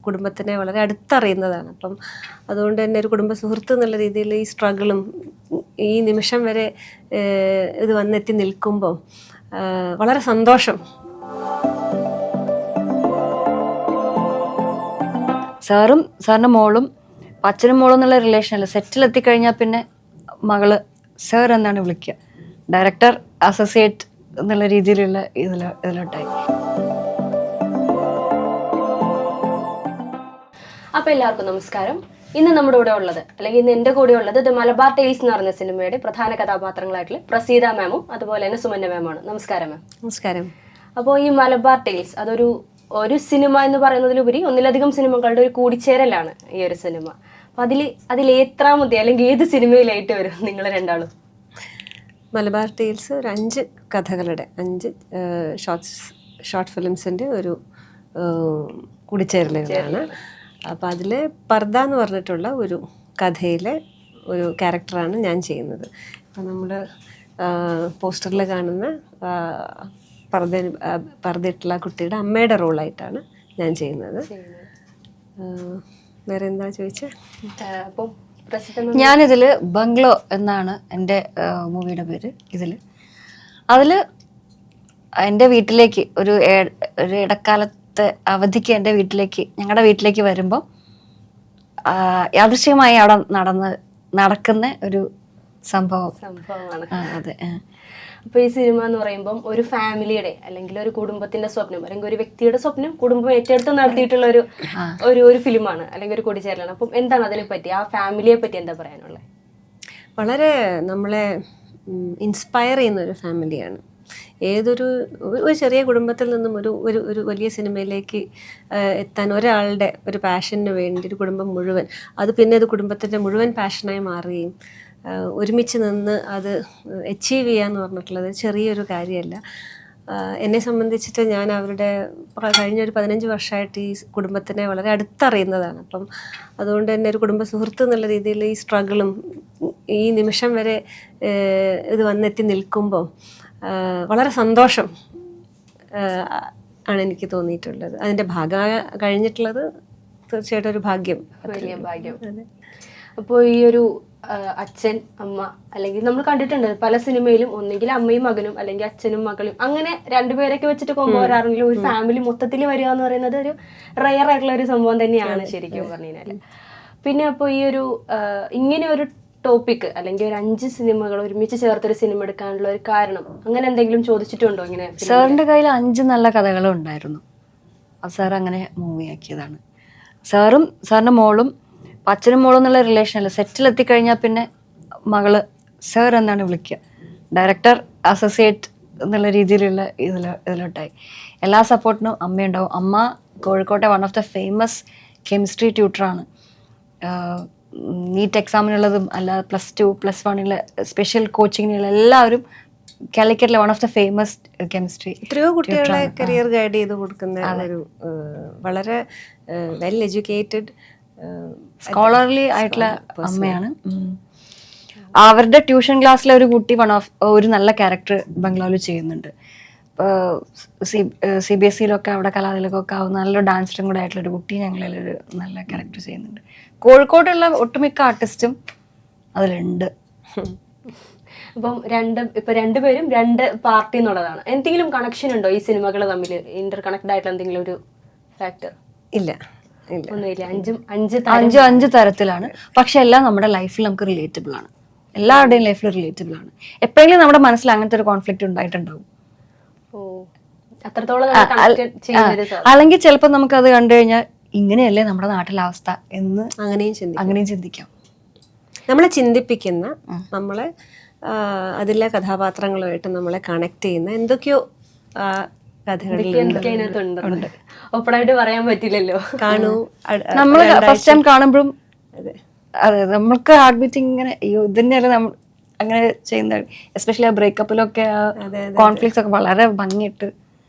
കുടുംബത്തിനെ വളരെ അടുത്തറിയുന്നതാണ്. അപ്പം അതുകൊണ്ട് തന്നെ ഒരു കുടുംബ സുഹൃത്ത് എന്നുള്ള രീതിയിൽ ഈ സ്ട്രഗിളും ഈ നിമിഷം വരെ ഇത് വന്നെത്തി നിൽക്കുമ്പോൾ വളരെ സന്തോഷം. സാറിൻ്റെ മോളും അച്ഛനും മോളും എന്നുള്ള റിലേഷൻ അല്ല, സെറ്റിലെത്തിക്കഴിഞ്ഞാൽ പിന്നെ മകള് സാർ എന്നാണ് വിളിക്കുക. ഡയറക്ടർ, അസോസിയേറ്റ് എന്നുള്ള രീതിയിലുള്ള ഇതിലോട്ടായി. അപ്പോൾ എല്ലാവർക്കും നമസ്കാരം. ഇന്ന് നമ്മുടെ കൂടെ ഉള്ളത്, അല്ലെങ്കിൽ ഇന്ന് എൻ്റെ കൂടെ ഉള്ളത് ദ മലബാർ ടെയിൽസ് എന്ന് പറഞ്ഞ സിനിമയുടെ പ്രധാന കഥാപാത്രങ്ങളായിട്ടുള്ള പ്രസീത മാമും അതുപോലെ തന്നെ സുമന്യ മാമാണ്. നമസ്കാരം മാം. നമസ്കാരം. അപ്പോൾ ഈ മലബാർ ടെയിൽസ് ഒരു സിനിമ എന്ന് പറയുന്നതിലുപരി ഒന്നിലധികം സിനിമകളുടെ ഒരു കൂടിച്ചേരലാണ് ഈ ഒരു സിനിമ. അപ്പോൾ അതിൽ എത്രാമത്തെ അല്ലെങ്കിൽ ഏത് സിനിമയിലായിട്ട് വരും നിങ്ങൾ രണ്ടാളും? മലബാർ ടെയിൽസ് ഒരു 5 കഥകളുടെ 5 ഷോർട്ട് ഫിലിംസിൻ്റെ ഒരു കൂടിച്ചേരലുകളാണ്. അപ്പോൾ അതിൽ പർദ എന്ന് പറഞ്ഞിട്ടുള്ള ഒരു കഥയിലെ ഒരു ക്യാരക്ടറാണ് ഞാൻ ചെയ്യുന്നത്. അപ്പോൾ നമ്മൾ പോസ്റ്ററിൽ കാണുന്ന പർദ്ദയിട്ടുള്ള കുട്ടിയുടെ അമ്മയുടെ റോളായിട്ടാണ് ഞാൻ ചെയ്യുന്നത്. വേറെ എന്താ ചോദിച്ചത്? അപ്പോൾ ഞാനിതിൽ ബംഗ്ലോ എന്നാണ് എൻ്റെ മൂവിയുടെ പേര്. അതിൽ എൻ്റെ വീട്ടിലേക്ക് ഒരു ഇടക്കാലത്തെ അവധിക്ക് എൻ്റെ ഞങ്ങളുടെ വീട്ടിലേക്ക് വരുമ്പോൾ യാദൃശ്ചികമായി അവിടെ നടക്കുന്ന ഒരു സംഭവമാണ്. അതെ. അപ്പോൾ ഈ സിനിമ എന്ന് പറയുമ്പം ഒരു ഫാമിലിയുടെ അല്ലെങ്കിൽ ഒരു കുടുംബത്തിന്റെ സ്വപ്നം അല്ലെങ്കിൽ ഒരു വ്യക്തിയുടെ സ്വപ്നം കുടുംബം ഏറ്റെടുത്ത് നടത്തിയിട്ടുള്ള ഒരു ഫിലിമാണ് അല്ലെങ്കിൽ ഒരു കൂടിച്ചേരലാണ്. അപ്പം എന്താണ് അതിനെ പറ്റി, ആ ഫാമിലിയെ പറ്റി എന്താ പറയാനുള്ളത്? വളരെ നമ്മളെ ഇൻസ്പയർ ചെയ്യുന്ന ഒരു ഫാമിലിയാണ്. ഒരു ചെറിയ കുടുംബത്തിൽ നിന്നും ഒരു വലിയ സിനിമയിലേക്ക് എത്താൻ ഒരാളുടെ ഒരു പാഷന് വേണ്ടി ഒരു കുടുംബം മുഴുവൻ, അത് പിന്നെ അത് കുടുംബത്തിൻ്റെ മുഴുവൻ പാഷനായി മാറുകയും ഒരുമിച്ച് നിന്ന് അത് അച്ചീവ് ചെയ്യാന്ന് പറഞ്ഞിട്ടുള്ളത് ചെറിയൊരു കാര്യമല്ല. എന്നെ സംബന്ധിച്ചിട്ട് ഞാൻ അവരുടെ കഴിഞ്ഞൊരു 15 വർഷമായിട്ട് ഈ കുടുംബത്തിനെ വളരെ അടുത്തറിയുന്നതാണ്. അപ്പം അതുകൊണ്ട് തന്നെ ഒരു കുടുംബ സുഹൃത്ത് എന്നുള്ള രീതിയിൽ ഈ സ്ട്രഗിളും ഈ നിമിഷം വരെ ഇത് വന്നെത്തി നിൽക്കുമ്പോൾ വളരെ സന്തോഷം ആണ് എനിക്ക് തോന്നിയിട്ടുള്ളത്. അതിൻ്റെ കഴിഞ്ഞിട്ടുള്ളത് തീർച്ചയായിട്ടും ഒരു ഭാഗ്യം. അതെ. അപ്പോൾ ഈ ഒരു അച്ഛൻ അമ്മ, അല്ലെങ്കിൽ നമ്മൾ കണ്ടിട്ടുണ്ട് പല സിനിമയിലും ഒന്നെങ്കിൽ അമ്മയും മകനും അല്ലെങ്കിൽ അച്ഛനും മകളും അങ്ങനെ രണ്ടുപേരൊക്കെ വെച്ചിട്ട് കൊണ്ടുപോരാറെങ്കിലും ഒരു ഫാമിലി മൊത്തത്തിൽ വരിക എന്ന് പറയുന്നത് ഒരു റയർ ആയിട്ടുള്ള ഒരു സംഭവം തന്നെയാണ് ശരിക്കും പറഞ്ഞു കഴിഞ്ഞാൽ. പിന്നെ അപ്പോൾ ഈ ഒരു ഇങ്ങനെ ഒരു ടോപ്പിക് അല്ലെങ്കിൽ ഒരു 5 സിനിമകൾ ഒരുമിച്ച് ചേർത്തൊരു സിനിമ എടുക്കാനുള്ള ഒരു കാരണം അങ്ങനെ എന്തെങ്കിലും ചോദിച്ചിട്ടുണ്ടോ? ഇങ്ങനെ സാറിന്റെ കയ്യിൽ 5 നല്ല കഥകളും ഉണ്ടായിരുന്നു, അത് സാർ അങ്ങനെ മൂവിയാക്കിയതാണ്. സാറിന്റെ മോളും അച്ഛനും മോളും എന്നുള്ള റിലേഷൻ അല്ല, സെറ്റിലെത്തിക്കഴിഞ്ഞാൽ പിന്നെ മകള് സാർ എന്നാണ് വിളിക്കുക. ഡയറക്ടർ, അസോസിയേറ്റ് എന്നുള്ള രീതിയിലുള്ള ഇതിലോട്ടായി. എല്ലാ സപ്പോർട്ടിനും അമ്മയുണ്ടാവും. അമ്മ കോഴിക്കോട്ടെ one of the famous chemistry ട്യൂട്ടറാണ്. നീറ്റ് എക്സാമിനുള്ളതും അല്ലാതെ +2 +1 സ്പെഷ്യൽ കോച്ചിങ്ങിനുള്ള എല്ലാവരും കാലിക്കറ്റിലെ one of the famous chemistry. എത്രയോ കുട്ടികളെ കരിയർ ഗൈഡ് ചെയ്ത് കൊടുക്കുന്ന ഒരു വളരെ വെൽ എഡ്യൂക്കേറ്റഡ് സ്കോളർലി ആയിട്ടുള്ള അമ്മയാണ്. അവരുടെ ട്യൂഷൻ ക്ലാസ്സിലെ ഒരു കുട്ടി ഒരു നല്ല ക്യാരക്ടർ ബംഗ്ലാവിൽ ചെയ്യുന്നുണ്ട്. CBSE അവിടെ കലാതിലൊക്കെ ആവുന്ന നല്ലൊരു ഡാൻസറും കൂടെ ആയിട്ടുള്ള ഒരു കുട്ടി ഞങ്ങളൊരു നല്ല ക്യാരക്ടർ ചെയ്യുന്നുണ്ട്. കോഴിക്കോടുള്ള ഒട്ടുമിക്ക ആർട്ടിസ്റ്റും അതിലുണ്ട്. അപ്പം രണ്ടുപേരും 2 പാർട്ടി എന്നുള്ളതാണ്. എന്തെങ്കിലും കണക്ഷൻ ഉണ്ടോ ഈ സിനിമകൾ തമ്മിൽ? ഇന്റർ കണക്ട് ആയിട്ടുള്ള എന്തെങ്കിലും ഒരു ഫാക്ടർ? ഇല്ല, ഒന്നുമില്ല. 5 തരത്തിലാണ്. പക്ഷെ എല്ലാം നമ്മുടെ ലൈഫിൽ നമുക്ക് റിലേറ്റബിൾ ആണ്. എല്ലാവരുടെയും ലൈഫിൽ റിലേറ്റബിൾ ആണ്. എപ്പോഴെങ്കിലും നമ്മുടെ മനസ്സിൽ അങ്ങനത്തെ ഒരു കോൺഫ്ലിക്റ്റ് ഉണ്ടായിട്ടുണ്ടാവും. അല്ലെങ്കിൽ ചിലപ്പോൾ നമുക്ക് അത് കണ്ടു കഴിഞ്ഞാൽ ഇങ്ങനെയല്ലേ നമ്മുടെ നാട്ടിലെ അവസ്ഥ എന്ന് അങ്ങനെയും ചിന്തിക്കാം. നമ്മളെ ചിന്തിപ്പിക്കുന്ന, നമ്മളെ അതിലെ കഥാപാത്രങ്ങളുമായിട്ട് നമ്മളെ കണക്ട് ചെയ്യുന്ന എന്തൊക്കെയോ കഥകളിലുണ്ട്. ഒപ്പടായിട്ട് പറയാൻ പറ്റില്ലല്ലോ. നമ്മൾ ഫസ്റ്റ് ടൈം കാണുമ്പോഴും അതെ നമുക്ക് ഹാർട്ട് ബീറ്റിംഗ് ഇങ്ങനെ ഇതന്നെയല്ലേ നമ്മൾ അങ്ങനെ ചെയ്യുന്ന. എസ്പെഷ്യലി ആ ബ്രേക്കപ്പിലൊക്കെ കോൺഫ്ലിക്ട്സ് ഒക്കെ വളരെ ഭംഗിയിട്ട്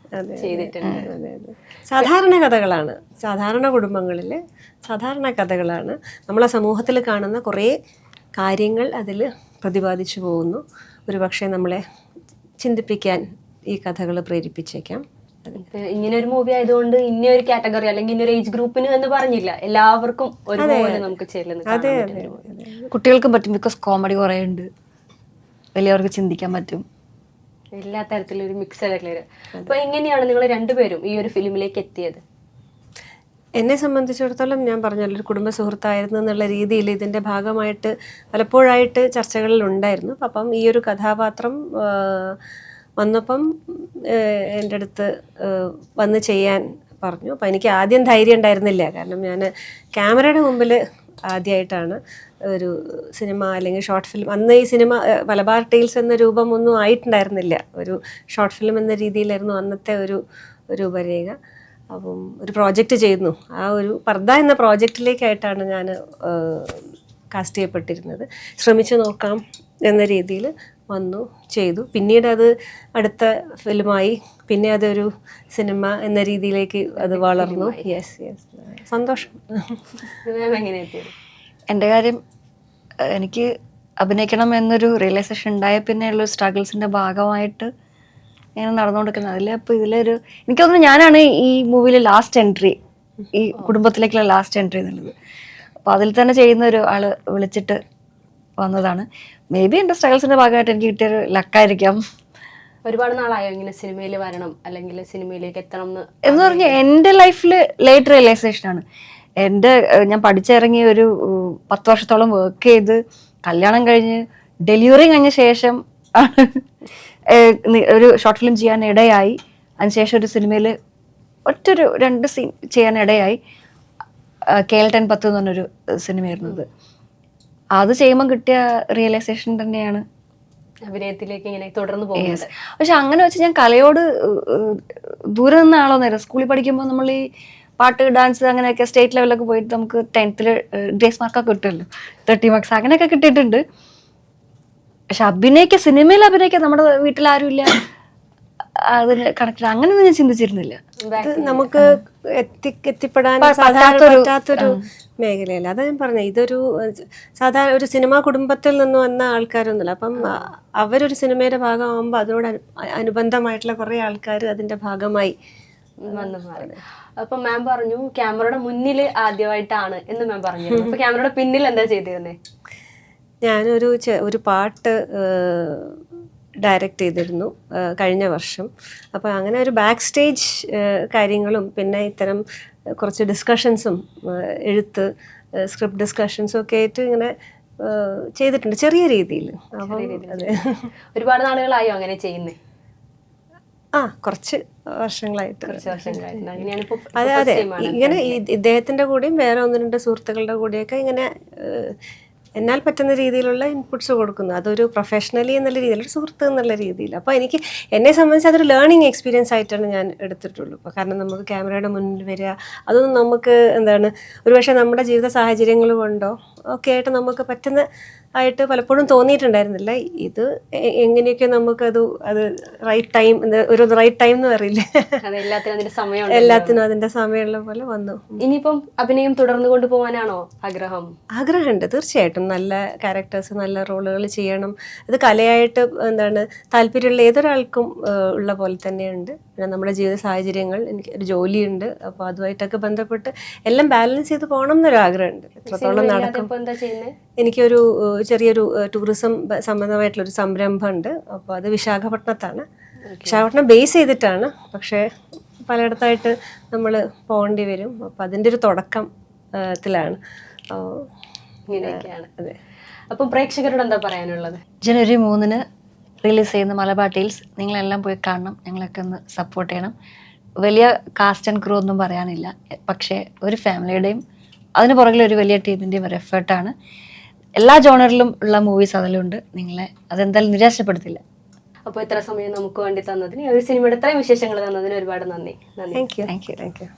ചെയ്തിട്ടുണ്ട്. സാധാരണ കഥകളാണ്, സാധാരണ കുടുംബങ്ങളിലെ സാധാരണ കഥകളാണ്. നമ്മളെ സമൂഹത്തിൽ കാണുന്ന കുറേ കാര്യങ്ങൾ അതിൽ പ്രതിപാദിച്ചു പോകുന്നു. ഒരുപക്ഷെ നമ്മളെ ചിന്തിപ്പിക്കാൻ ഈ കഥകൾ പ്രേരിപ്പിച്ചേക്കാം. ഇങ്ങനെ ഒരു മൂവി ആയതുകൊണ്ട് ഇന്നൊരു കാറ്റഗറി അല്ലെങ്കിൽ ഇന്നൊരു ഏജ് ഗ്രൂപ്പിന് എന്ന് പറഞ്ഞില്ല, എല്ലാവർക്കും ഒരുപോലെ നമുക്ക് ചെല്ലുന്നത്. കുട്ടികൾക്കും പറ്റും, ബിക്കോസ് കോമഡി കുറേ ഉണ്ട്, വലിയവർക്ക് ചിന്തിക്കാൻ പറ്റും, എല്ലാ തരത്തിലും ഒരു മിക്സഡ് ആയിട്ടുള്ള. അപ്പൊ എങ്ങനെയാണ് നിങ്ങൾ രണ്ടുപേരും ഈ ഒരു ഫിലിമിലേക്ക് എത്തിയത്? എന്നെ സംബന്ധിച്ചിടത്തോളം ഞാൻ പറഞ്ഞല്ലോ, ഒരു കുടുംബ സുഹൃത്തായിരുന്നു എന്നുള്ള രീതിയിൽ ഇതിൻ്റെ ഭാഗമായിട്ട് പലപ്പോഴായിട്ട് ചർച്ചകളിൽ ഉണ്ടായിരുന്നു. അപ്പം ഈ ഒരു കഥാപാത്രം വന്നപ്പം എൻ്റെ അടുത്ത് വന്ന് ചെയ്യാൻ പറഞ്ഞു. അപ്പം എനിക്ക് ആദ്യം ധൈര്യം ഉണ്ടായിരുന്നില്ല, കാരണം ഞാൻ ക്യാമറയുടെ മുമ്പിൽ ആദ്യമായിട്ടാണ് ഒരു സിനിമ അല്ലെങ്കിൽ ഷോർട്ട് ഫിലിം. അന്ന് ഈ സിനിമ മലബാർ ടെയിൽസ് എന്ന രൂപം ഒന്നും ആയിട്ടുണ്ടായിരുന്നില്ല, ഒരു ഷോർട്ട് ഫിലിം എന്ന രീതിയിലായിരുന്നു അന്നത്തെ ഒരു രൂപരേഖ. അപ്പം ഒരു പ്രോജക്റ്റ് ചെയ്യുന്നു, ആ ഒരു പർദ്ദ എന്ന പ്രോജക്റ്റിലേക്കായിട്ടാണ് ഞാൻ കാസ്റ്റ് ചെയ്യപ്പെട്ടിരുന്നത്. ശ്രമിച്ചു നോക്കാം എന്ന രീതിയിൽ വന്നു, ചെയ്തു. പിന്നീട് അത് അടുത്ത ഫിലിമായി, പിന്നെ അതൊരു സിനിമ എന്ന രീതിയിലേക്ക് അത് വളർന്നു. യെസ് യെസ്, സന്തോഷം. എൻ്റെ കാര്യം, എനിക്ക് അഭിനയിക്കണം എന്നൊരു റിയലൈസേഷൻ ഉണ്ടായ പിന്നെയുള്ള സ്ട്രഗിൾസിൻ്റെ ഭാഗമായിട്ട് ഇങ്ങനെ നടന്നുകൊണ്ടിരിക്കുന്നത്. അതിൽ അപ്പോൾ ഇതിലൊരു എനിക്ക് തോന്നുന്നു ഞാനാണ് ഈ മൂവിയിൽ ലാസ്റ്റ് എൻട്രി, ഈ കുടുംബത്തിലേക്കുള്ള ലാസ്റ്റ് എൻട്രി എന്നുള്ളത്. അപ്പോൾ അതിൽ തന്നെ ചെയ്യുന്ന ഒരു ആൾ വിളിച്ചിട്ട് വന്നതാണ്. മേ ബി എൻ്റെ സ്ട്രഗിൾസിൻ്റെ ഭാഗമായിട്ട് എനിക്ക് കിട്ടിയൊരു ലക്കായിരിക്കാം. ഒരുപാട് നാളായോ ഇങ്ങനെ സിനിമയിൽ വരണം അല്ലെങ്കിൽ സിനിമയിലേക്ക് എത്തണം എന്ന് പറഞ്ഞാൽ എൻ്റെ ലൈഫിൽ ലേറ്റ് റിയലൈസേഷനാണ്. ഞാൻ പഠിച്ചിറങ്ങി ഒരു 10 വർഷത്തോളം വർക്ക് ചെയ്ത് കല്യാണം കഴിഞ്ഞ് ഡെലിവറി കഴിഞ്ഞ ശേഷം ആണ് ഒരു ഷോർട്ട് ഫിലിം ചെയ്യാൻ ഇടയായി. അതിനുശേഷം ഒരു സിനിമയിൽ ഒറ്റൊരു 2 സീൻ ചെയ്യാൻ ഇടയായി. KL 1010 എന്ന് പറഞ്ഞൊരു സിനിമയായിരുന്നത്. അത് ചെയ്യുമ്പോൾ കിട്ടിയ റിയലൈസേഷൻ തന്നെയാണ് അഭിനയത്തിലേക്ക് ഇങ്ങനെ തുടർന്ന് പോകുന്നത്. പക്ഷെ അങ്ങനെ വെച്ച് ഞാൻ കലയോട് ദൂരെ നിന്ന ആളൊന്നുമില്ല. സ്കൂളിൽ പഠിക്കുമ്പോൾ നമ്മൾ ഈ പാട്ട്, ഡാൻസ് അങ്ങനെയൊക്കെ സ്റ്റേറ്റ് ലെവലൊക്കെ പോയിട്ട് നമുക്ക് 10th ഗ്രേസ് മാർക്കൊക്കെ കിട്ടുമല്ലോ, 30 മാർക്സ് അങ്ങനെയൊക്കെ കിട്ടിയിട്ടുണ്ട്. പക്ഷെ സിനിമയിൽ അഭിനയിക്കാൻ നമ്മുടെ വീട്ടിലാരും ഇല്ല, അതിന് കണക്ട് അങ്ങനെയൊന്നും ഞാൻ ചിന്തിച്ചിരുന്നില്ല. നമുക്ക് എത്തിപ്പെടാൻ പറ്റാത്തൊരു മേഖലയല്ല. അതാ ഞാൻ പറഞ്ഞത്, ഇതൊരു സാധാരണ ഒരു സിനിമാ കുടുംബത്തിൽ നിന്ന് വന്ന ആൾക്കാരൊന്നുമില്ല. അപ്പം അവരൊരു സിനിമയുടെ ഭാഗമാകുമ്പോൾ അതിനോട് അനുബന്ധമായിട്ടുള്ള കുറേ ആൾക്കാർ അതിൻ്റെ ഭാഗമായി വന്നു മാറി. അപ്പൊ മാം പറഞ്ഞു ക്യാമറയുടെ മുന്നിൽ ആദ്യമായിട്ടാണ് എന്ന് മാം പറഞ്ഞു. അപ്പൊ ക്യാമറയുടെ പിന്നിൽ എന്താ ചെയ്തിരുന്നേ? ഒരു പാട്ട് ഡയറക്റ്റ് ചെയ്തിരുന്നു കഴിഞ്ഞ വർഷം. അപ്പോൾ അങ്ങനെ ഒരു ബാക്ക് സ്റ്റേജ് കാര്യങ്ങളും പിന്നെ ഇത്തരം കുറച്ച് ഡിസ്കഷൻസും എഴുത്ത് സ്ക്രിപ്റ്റ് ഡിസ്കഷൻസും ഒക്കെ ആയിട്ട് ഇങ്ങനെ ചെയ്തിട്ടുണ്ട് ചെറിയ രീതിയിൽ. അപ്പം അതെ, ഒരുപാട് നാളുകളായോ അങ്ങനെ ചെയ്യുന്നേ? കുറച്ച് വർഷങ്ങളായിട്ട്. അതെ അതെ, ഇങ്ങനെ ഇദ്ദേഹത്തിൻ്റെ കൂടെയും വേറെ 1-2 സുഹൃത്തുക്കളുടെ കൂടെയൊക്കെ ഇങ്ങനെ എന്നാൽ പറ്റുന്ന രീതിയിലുള്ള ഇൻപുട്സ് കൊടുക്കുന്നു. അതൊരു പ്രൊഫഷണലി എന്നുള്ള രീതിയിൽ, ഒരു സുഹൃത്ത് എന്നുള്ള രീതിയിൽ. അപ്പോൾ എന്നെ സംബന്ധിച്ച് അതൊരു ലേണിംഗ് എക്സ്പീരിയൻസ് ആയിട്ടാണ് ഞാൻ എടുത്തിട്ടുള്ളൂ. അപ്പോൾ കാരണം നമുക്ക് ക്യാമറയുടെ മുന്നിൽ വരിക, അതൊന്നും നമുക്ക് ഒരുപക്ഷെ നമ്മുടെ ജീവിത സാഹചര്യങ്ങൾ കൊണ്ടോ ഒക്കെ ആയിട്ട് നമുക്ക് പറ്റുന്ന ആയിട്ട് പലപ്പോഴും തോന്നിയിട്ടുണ്ടായിരുന്നില്ല. ഇത് എങ്ങനെയൊക്കെ നമുക്കത് റൈറ്റ് ടൈം, ഒരു റൈറ്റ് ടൈം എന്ന് പറയില്ലേ, എല്ലാത്തിനും അതിൻ്റെ സമയമുള്ള പോലെ വന്നു. ഇനിയിപ്പം അഭിനയം തുടർന്നു കൊണ്ടുപോകാനാണോ ആഗ്രഹമുണ്ട്? തീർച്ചയായിട്ടും. നല്ല ക്യാരക്ടേഴ്സ്, നല്ല റോളുകൾ ചെയ്യണം. ഇത് കലയായിട്ട് താല്പര്യമുള്ള ഏതൊരാൾക്കും ഉള്ള പോലെ തന്നെയുണ്ട്. പിന്നെ നമ്മുടെ ജീവിത സാഹചര്യങ്ങൾ, എനിക്ക് ഒരു ജോലിയുണ്ട്, അപ്പോൾ അതുമായിട്ടൊക്കെ ബന്ധപ്പെട്ട് എല്ലാം ബാലൻസ് ചെയ്ത് പോകണം എന്നൊരാഗ്രഹമുണ്ട്. എത്രത്തോളം നടക്കും. എനിക്കൊരു ചെറിയൊരു ടൂറിസം സംബന്ധമായിട്ടുള്ളൊരു സംരംഭമുണ്ട്. അപ്പോൾ അത് വിശാഖപട്ടണത്താണ്. വിശാഖപട്ടണം ബേസ് ചെയ്തിട്ടാണ്, പക്ഷേ പലയിടത്തായിട്ട് നമ്മൾ പോകേണ്ടി വരും. അപ്പോൾ അതിൻ്റെ ഒരു തുടക്കത്തിലാണ്. അതെ. അപ്പം പ്രേക്ഷകരോട് എന്താ പറയാനുള്ളത്? ജനുവരി 3 റിലീസ് ചെയ്യുന്ന മലബാർ ടെയിൽസ് നിങ്ങളെല്ലാം പോയി കാണണം, ഞങ്ങളൊക്കെ ഒന്ന് സപ്പോർട്ട് ചെയ്യണം. വലിയ കാസ്റ്റ് ആൻഡ് ക്രൂ ഒന്നും പറയാനില്ല, പക്ഷേ ഒരു ഫാമിലിയുടെയും അതിന് പുറകിൽ ഒരു വലിയ ടീമിൻ്റെയും ഒരു എഫേർട്ടാണ്. എല്ലാ ജോണറിലും ഉള്ള മൂവീസ് അതിലുണ്ട്. നിങ്ങളെ അതെന്തായാലും നിരാശപ്പെടുത്തില്ല. അപ്പോൾ ഇത്ര സമയം നമുക്ക് വേണ്ടി തന്നതിന്, ഒരു സിനിമയുടെ ഇത്രയും വിശേഷങ്ങൾ തന്നതിന് ഒരുപാട് നന്ദി. Thank you.